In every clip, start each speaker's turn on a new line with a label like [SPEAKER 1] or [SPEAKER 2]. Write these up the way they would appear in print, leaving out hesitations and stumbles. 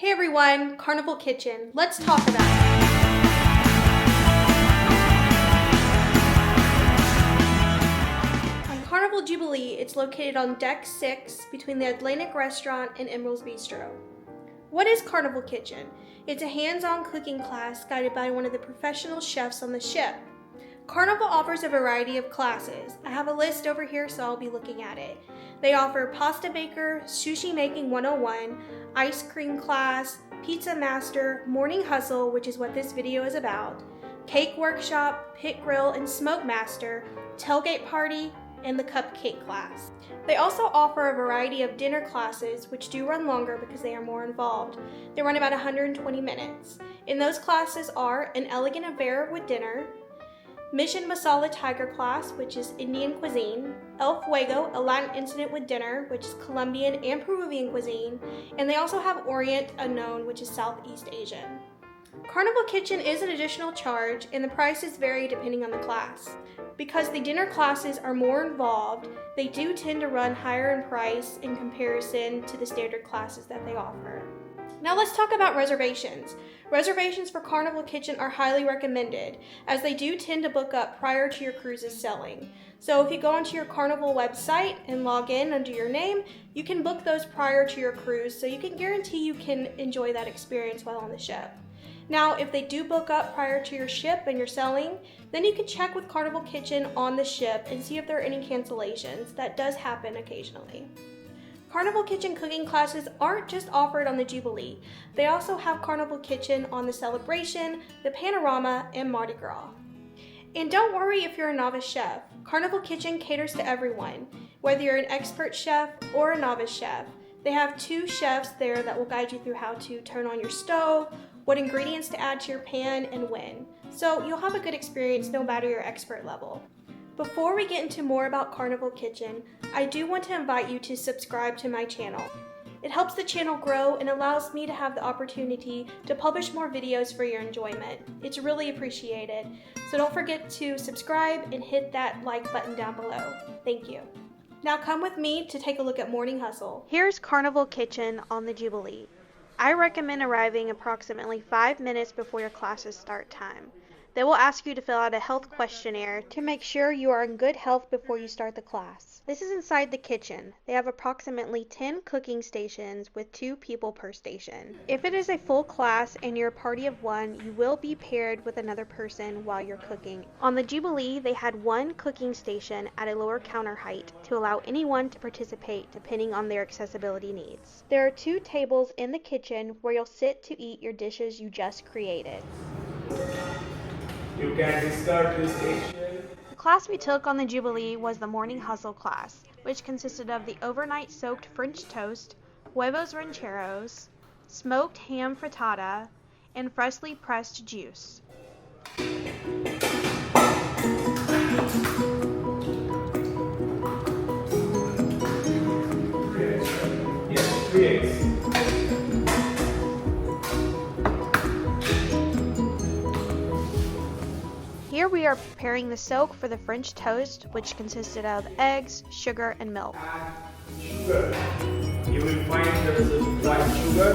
[SPEAKER 1] Hey everyone, Carnival Kitchen. Let's talk about it. On Carnival Jubilee, it's located on Deck 6 between the Atlantic Restaurant and Emerald's Bistro. What is Carnival Kitchen? It's a hands-on cooking class guided by one of the professional chefs on the ship. Carnival offers a variety of classes. I have a list over here, so I'll be looking at it. They offer Pasta Maker, Sushi Making 101, Ice Cream Class, Pizza Master, Morning Hustle, which is what this video is about, Cake Workshop, Pit Grill and Smoke Master, Tailgate Party, and the Cupcake Class. They also offer a variety of dinner classes, which do run longer because they are more involved. They run about 120 minutes. In those classes are An Elegant Affair with Dinner, Mission Masala Tiger Class, which is Indian cuisine, El Fuego, a Latin incident with dinner, which is Colombian and Peruvian cuisine, and they also have Orient Unknown, which is Southeast Asian. Carnival Kitchen is an additional charge, and the prices vary depending on the class. Because the dinner classes are more involved, they do tend to run higher in price in comparison to the standard classes that they offer. Now let's talk about reservations. Reservations for Carnival Kitchen are highly recommended, as they do tend to book up prior to your cruise's selling. So if you go onto your Carnival website and log in under your name, you can book those prior to your cruise, so you can guarantee you can enjoy that experience while on the ship. Now, if they do book up prior to your ship and you're selling, then you can check with Carnival Kitchen on the ship and see if there are any cancellations. That does happen occasionally. Carnival Kitchen cooking classes aren't just offered on the Jubilee. They also have Carnival Kitchen on the Celebration, the Panorama, and Mardi Gras. And don't worry if you're a novice chef. Carnival Kitchen caters to everyone, whether you're an expert chef or a novice chef. They have 2 chefs there that will guide you through how to turn on your stove, what ingredients to add to your pan, and when. So you'll have a good experience no matter your expert level. Before we get into more about Carnival Kitchen, I do want to invite you to subscribe to my channel. It helps the channel grow and allows me to have the opportunity to publish more videos for your enjoyment. It's really appreciated. So don't forget to subscribe and hit that like button down below. Thank you. Now come with me to take a look at Morning Hustle. Here's Carnival Kitchen on the Jubilee. I recommend arriving approximately 5 minutes before your class's start time. They will ask you to fill out a health questionnaire to make sure you are in good health before you start the class. This is inside the kitchen. They have approximately 10 cooking stations with 2 people per station. If it is a full class and you're a party of 1, you will be paired with another person while you're cooking. On the Jubilee, they had 1 cooking station at a lower counter height to allow anyone to participate depending on their accessibility needs. There are 2 tables in the kitchen where you'll sit to eat your dishes you just created.
[SPEAKER 2] You can discard this station.
[SPEAKER 1] The class we took on the Jubilee was the Morning Hustle class, which consisted of the overnight soaked French toast, Huevos Rancheros, Smoked Ham Frittata, and freshly pressed juice.
[SPEAKER 2] Yes, 3 eggs.
[SPEAKER 1] Here we are preparing the soak for the French toast, which consisted of eggs, sugar, and milk.
[SPEAKER 2] Add sugar. You will find there is a white sugar.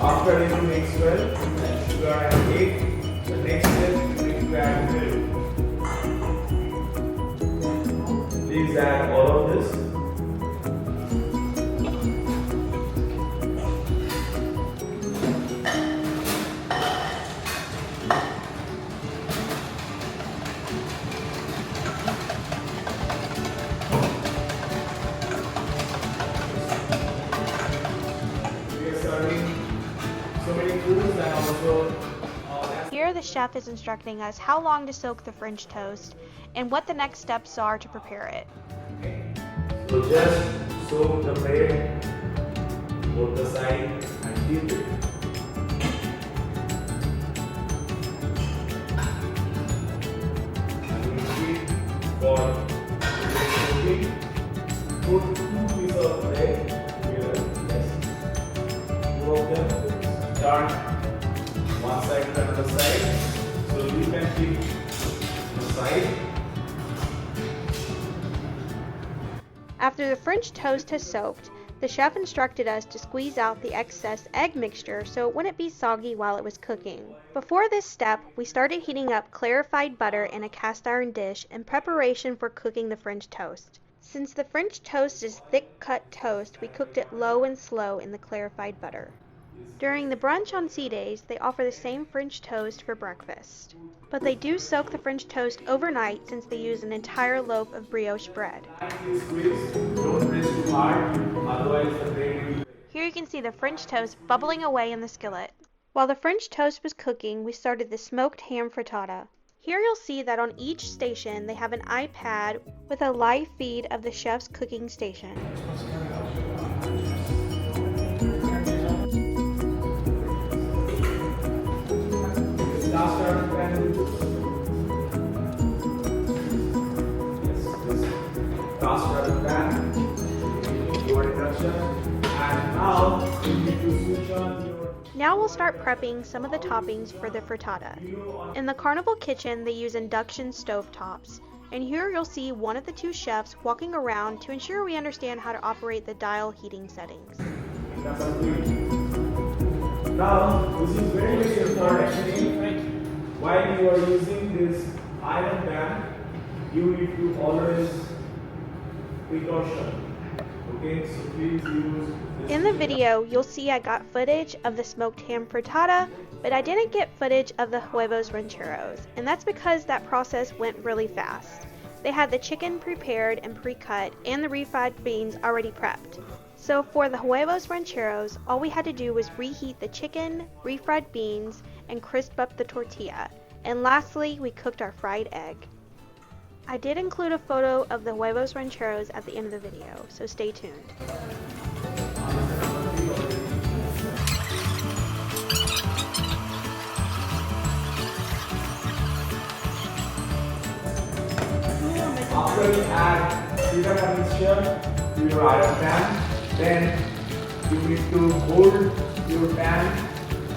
[SPEAKER 2] After you mix well, and sugar and egg, the next step you need to add milk. Please add all of this. We are serving so many foods and also
[SPEAKER 1] Here the chef is instructing us how long to soak the French toast and what the next steps are to prepare it.
[SPEAKER 2] so just soak the bread, both the side and dip it. And we keep for cooking. Put 2 pieces of bread here. Yes. hold them, turn one side to another side. So you can keep the side.
[SPEAKER 1] After the French toast has soaked, the chef instructed us to squeeze out the excess egg mixture so it wouldn't be soggy while it was cooking. Before this step, we started heating up clarified butter in a cast iron dish in preparation for cooking the French toast. Since the French toast is thick cut toast, we cooked it low and slow in the clarified butter. During the brunch on sea days, they offer the same French toast for breakfast. But they do soak the French toast overnight since they use an entire loaf of brioche bread. Here you can see the French toast bubbling away in the skillet. While the French toast was cooking, we started the smoked ham frittata. Here you'll see that on each station they have an iPad with a live feed of the chef's cooking station. Now we'll start prepping some of the toppings for the frittata. In the Carnival Kitchen, they use induction stovetops. And here you'll see one of the two chefs walking around to ensure we understand how to operate the dial heating settings.
[SPEAKER 2] Now, this is very, very important. While you are using this iron pan, you need to always precaution. Okay, so please use this.
[SPEAKER 1] In the video, you'll see I got footage of the smoked ham frittata, but I didn't get footage of the Huevos Rancheros, and that's because that process went really fast. They had the chicken prepared and pre-cut and the refried beans already prepped. So for the Huevos Rancheros, all we had to do was reheat the chicken, refried beans, and crisp up the tortilla. And lastly, we cooked our fried egg. I did include a photo of the Huevos Rancheros at the end of the video, so stay tuned.
[SPEAKER 2] After you add frittata mixture to your iron pan, then you need to hold your pan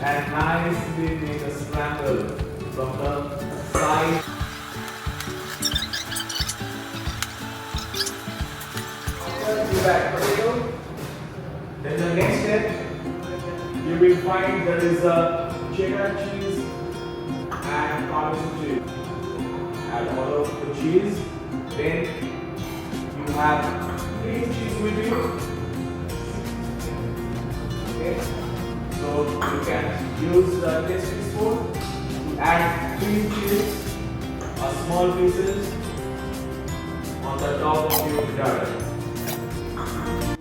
[SPEAKER 2] and nicely make a scramble from the side. After you add potato, then the next step you will find there is a cheddar cheese and Parmesan cheese. Add all of the cheese. Then you have cream cheese with you. Okay, so you can use the tasting spoon to add cream cheese, small pieces on the top of your frittata.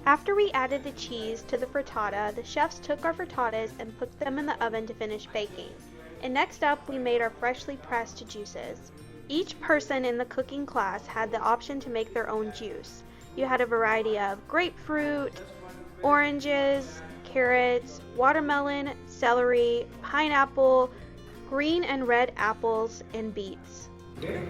[SPEAKER 1] After we added the cheese to the frittata, the chefs took our frittatas and put them in the oven to finish baking. And next up, we made our freshly pressed juices. Each person in the cooking class had the option to make their own juice. You had a variety of grapefruit, oranges, carrots, watermelon, celery, pineapple, green and red apples, and beets.
[SPEAKER 2] Okay.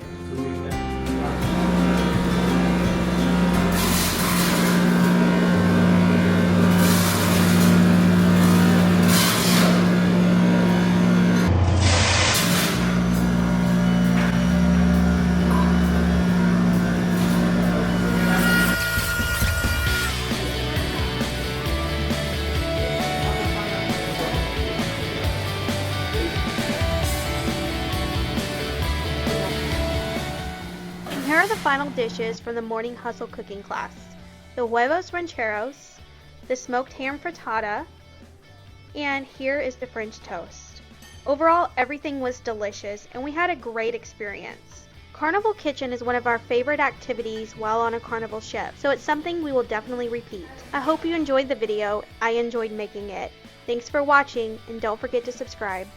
[SPEAKER 1] Here are the final dishes from the morning hustle cooking class. The Huevos Rancheros, the smoked ham frittata, and here is the French toast. Overall, everything was delicious and we had a great experience. Carnival Kitchen is one of our favorite activities while on a Carnival ship, so it's something we will definitely repeat. I hope you enjoyed the video. I enjoyed making it. Thanks for watching and don't forget to subscribe.